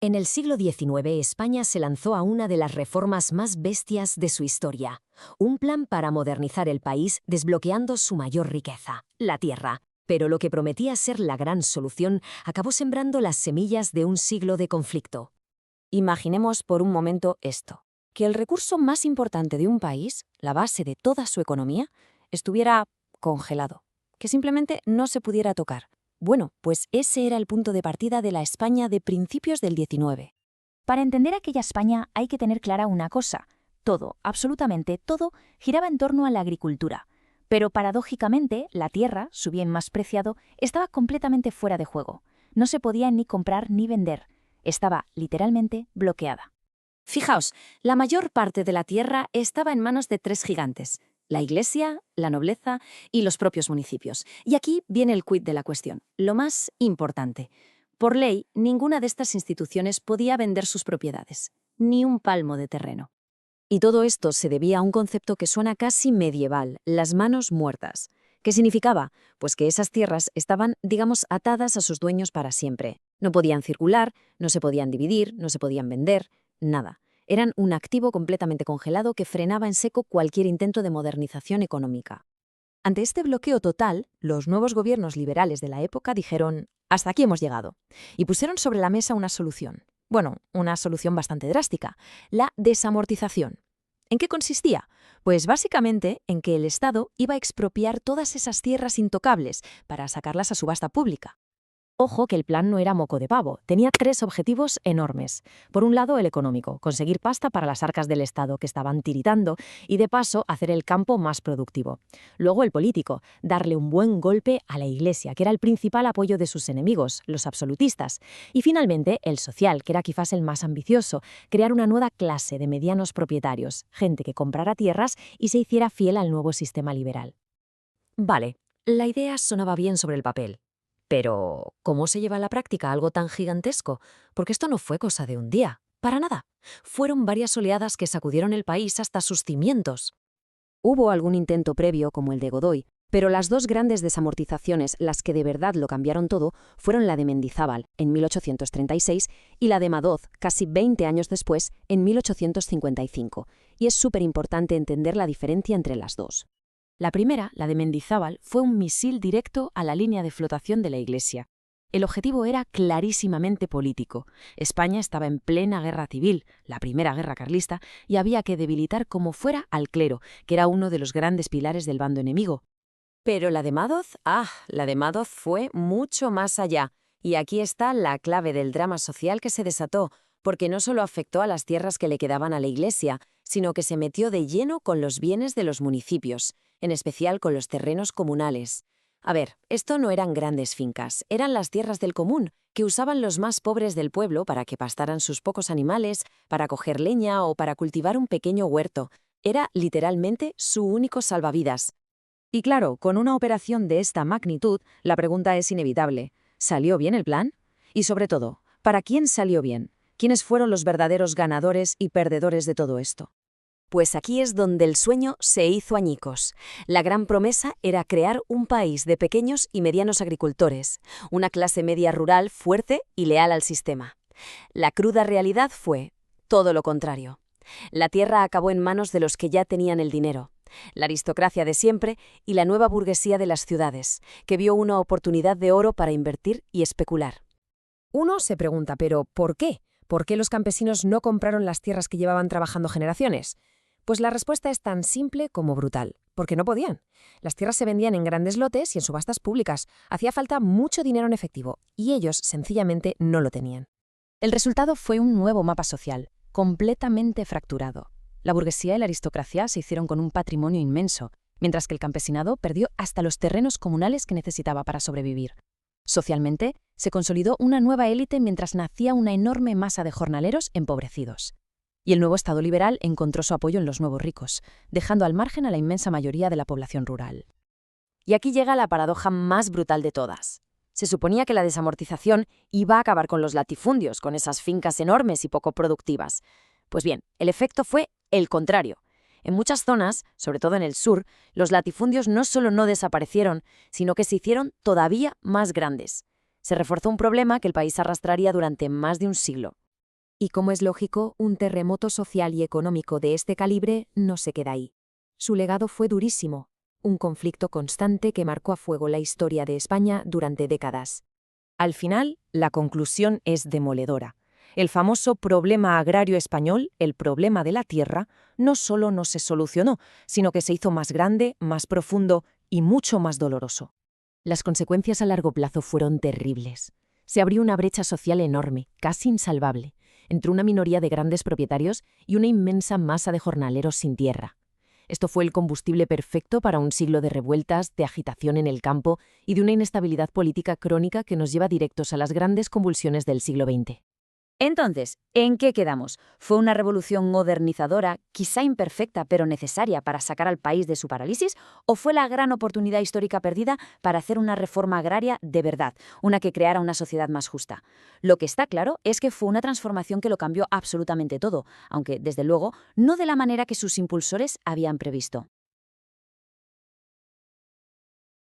En el siglo XIX, España se lanzó a una de las reformas más bestias de su historia, un plan para modernizar el país desbloqueando su mayor riqueza, la tierra. Pero lo que prometía ser la gran solución acabó sembrando las semillas de un siglo de conflicto. Imaginemos por un momento esto, que el recurso más importante de un país, la base de toda su economía, estuviera congelado, que simplemente no se pudiera tocar. Bueno, pues ese era el punto de partida de la España de principios del XIX. Para entender aquella España hay que tener clara una cosa. Todo, absolutamente todo, giraba en torno a la agricultura. Pero paradójicamente, la tierra, su bien más preciado, estaba completamente fuera de juego. No se podía ni comprar ni vender. Estaba, literalmente, bloqueada. Fijaos, la mayor parte de la tierra estaba en manos de tres gigantes: la Iglesia, la nobleza y los propios municipios. Y aquí viene el quid de la cuestión, lo más importante. Por ley, ninguna de estas instituciones podía vender sus propiedades, ni un palmo de terreno. Y todo esto se debía a un concepto que suena casi medieval, las manos muertas. ¿Qué significaba? Pues que esas tierras estaban, digamos, atadas a sus dueños para siempre. No podían circular, no se podían dividir, no se podían vender, nada. Eran un activo completamente congelado que frenaba en seco cualquier intento de modernización económica. Ante este bloqueo total, los nuevos gobiernos liberales de la época dijeron: «Hasta aquí hemos llegado», y pusieron sobre la mesa una solución. Bueno, una solución bastante drástica: la desamortización. ¿En qué consistía? Pues básicamente en que el Estado iba a expropiar todas esas tierras intocables para sacarlas a subasta pública. Ojo que el plan no era moco de pavo, tenía tres objetivos enormes. Por un lado, el económico, conseguir pasta para las arcas del Estado que estaban tiritando y, de paso, hacer el campo más productivo. Luego, el político, darle un buen golpe a la Iglesia, que era el principal apoyo de sus enemigos, los absolutistas. Y finalmente, el social, que era quizás el más ambicioso, crear una nueva clase de medianos propietarios, gente que comprara tierras y se hiciera fiel al nuevo sistema liberal. Vale, la idea sonaba bien sobre el papel. Pero, ¿cómo se lleva a la práctica algo tan gigantesco? Porque esto no fue cosa de un día, para nada. Fueron varias oleadas que sacudieron el país hasta sus cimientos. Hubo algún intento previo, como el de Godoy, pero las dos grandes desamortizaciones, las que de verdad lo cambiaron todo, fueron la de Mendizábal, en 1836, y la de Madoz, casi 20 años después, en 1855. Y es súper importante entender la diferencia entre las dos. La primera, la de Mendizábal, fue un misil directo a la línea de flotación de la Iglesia. El objetivo era clarísimamente político. España estaba en plena guerra civil, la primera guerra carlista, y había que debilitar como fuera al clero, que era uno de los grandes pilares del bando enemigo. Pero la de Madoz, la de Madoz fue mucho más allá. Y aquí está la clave del drama social que se desató, porque no solo afectó a las tierras que le quedaban a la Iglesia, sino que se metió de lleno con los bienes de los municipios, en especial con los terrenos comunales. A ver, esto no eran grandes fincas, eran las tierras del común, que usaban los más pobres del pueblo para que pastaran sus pocos animales, para coger leña o para cultivar un pequeño huerto. Era literalmente su único salvavidas. Y claro, con una operación de esta magnitud, la pregunta es inevitable: ¿salió bien el plan? Y sobre todo, ¿para quién salió bien? ¿Quiénes fueron los verdaderos ganadores y perdedores de todo esto? Pues aquí es donde el sueño se hizo añicos. La gran promesa era crear un país de pequeños y medianos agricultores, una clase media rural fuerte y leal al sistema. La cruda realidad fue todo lo contrario. La tierra acabó en manos de los que ya tenían el dinero, la aristocracia de siempre y la nueva burguesía de las ciudades, que vio una oportunidad de oro para invertir y especular. Uno se pregunta, ¿pero por qué? ¿Por qué los campesinos no compraron las tierras que llevaban trabajando generaciones? Pues la respuesta es tan simple como brutal, porque no podían. Las tierras se vendían en grandes lotes y en subastas públicas. Hacía falta mucho dinero en efectivo, y ellos sencillamente no lo tenían. El resultado fue un nuevo mapa social, completamente fracturado. La burguesía y la aristocracia se hicieron con un patrimonio inmenso, mientras que el campesinado perdió hasta los terrenos comunales que necesitaba para sobrevivir. Socialmente, se consolidó una nueva élite mientras nacía una enorme masa de jornaleros empobrecidos. Y el nuevo Estado liberal encontró su apoyo en los nuevos ricos, dejando al margen a la inmensa mayoría de la población rural. Y aquí llega la paradoja más brutal de todas. Se suponía que la desamortización iba a acabar con los latifundios, con esas fincas enormes y poco productivas. Pues bien, el efecto fue el contrario. En muchas zonas, sobre todo en el sur, los latifundios no solo no desaparecieron, sino que se hicieron todavía más grandes. Se reforzó un problema que el país arrastraría durante más de un siglo: Y como es lógico, un terremoto social y económico de este calibre no se queda ahí. Su legado fue durísimo, un conflicto constante que marcó a fuego la historia de España durante décadas. Al final, la conclusión es demoledora. El famoso problema agrario español, el problema de la tierra, no solo no se solucionó, sino que se hizo más grande, más profundo y mucho más doloroso. Las consecuencias a largo plazo fueron terribles. Se abrió una brecha social enorme, casi insalvable, entre una minoría de grandes propietarios y una inmensa masa de jornaleros sin tierra. Esto fue el combustible perfecto para un siglo de revueltas, de agitación en el campo y de una inestabilidad política crónica que nos lleva directos a las grandes convulsiones del siglo XX. Entonces, ¿en qué quedamos? ¿Fue una revolución modernizadora, quizá imperfecta pero necesaria para sacar al país de su parálisis? ¿O fue la gran oportunidad histórica perdida para hacer una reforma agraria de verdad, una que creara una sociedad más justa? Lo que está claro es que fue una transformación que lo cambió absolutamente todo, aunque, desde luego, no de la manera que sus impulsores habían previsto.